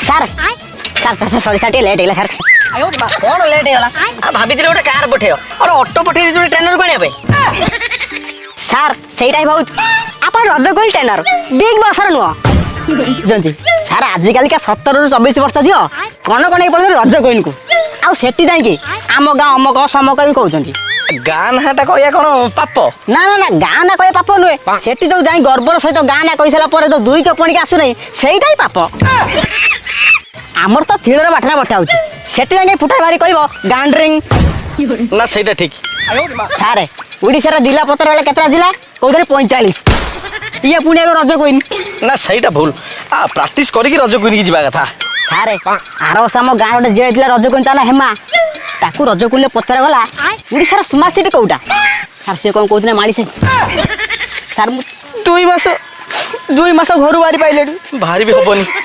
Sir sir sir ସରି sir ଟିକେ late ହେଇଗଲା sir. କଣ ଲେଟ୍ ହେଇଗଲା? ଭାବିଥିଲି ଗୋଟେ କାର୍ ପଠେଇବ, ଗୋଟେ ଅଟୋ ପଠେଇ ଦେଇଛି ଗୋଟେ ଟ୍ରେନରକୁ ଆଣିବା ପାଇଁ। ସାର୍ ସେଇଟା ହିଁ ବହୁତ ଆପଣ ରଜ କୁଇନ୍ ଟେନର ବିగ్ ବସର ନୁହଁ ବୁଝନ୍ତି ସାର୍। ଆଜିକାଲିକା 17ରୁ 24 ବର୍ଷ ଝିଅ କଣ କଣ ହେଇ ପଡୁଛନ୍ତି ରଜ କୁଇନ୍କୁ, ଆଉ ସେଠି ଯାଇକି ଆମ ଗାଁ ଅମକ ସମକ ବି କହୁଛନ୍ତି। ଗାଁ ନାଁଟା କହିବା କଣ ପାପ? ନା ନା ନା ଗାଁ ନା କହିବା ପାପ ନୁହେଁ, ସେଠି ଯୋଉ ଯାଇ ଗର୍ବର ସହିତ ଗାଁ ନା କହିସାରିଲା ପରେ ଯୋଉ ଦୁଇ କପଣିକି ଆସୁନାହିଁ ସେଇଟା ହିଁ ପାପ। ଆମର ତ ଥିଳର ବାଟଣା ବଟା ହଉଛି, ସେଠି ଯାଇକି ଫୁଟା ମାରି କହିବ ଗାଣ୍ଡ୍ରିଙ୍ଗ। ନା ସେଇଟା ଠିକ। ସାରେ ଓଡ଼ିଶାର ଜିଲ୍ଲା ପତ୍ର ବେଳେ କେତେଟା ଜିଲ୍ଲା କହୁଥିଲେ 45, ଇଏ ପୁଣି ଏବେ ରଜ କୁଇନ୍। ନା ସେଇଟା ଭୁଲ, ପ୍ରାକ୍ଟିସ କରିକି ରଜ କୁଇନିକି ଯିବା କଥା। ସାରେ ଆର ବର୍ଷ ଆମ ଗାଁ ଗୋଟେ ଝିଅ ହେଇଥିଲା ରଜ କୁଇନ୍, ତା ନା ହେମା। ତାକୁ ରଜ କୁଇନ୍ରେ ପଚରା ଗଲା ଓଡ଼ିଶାର ସ୍ମାର୍ଟ ସିଟି କୋଉଟା, ସାର୍ ସିଏ କ'ଣ କହୁଥିଲେ ମାଳିସାହି। ସାର୍ ମୁଁ 2 ମାସ ଘରୁ ବାହାରି ପାଇଲେଣି। ବାହାରି ବି ହବନି।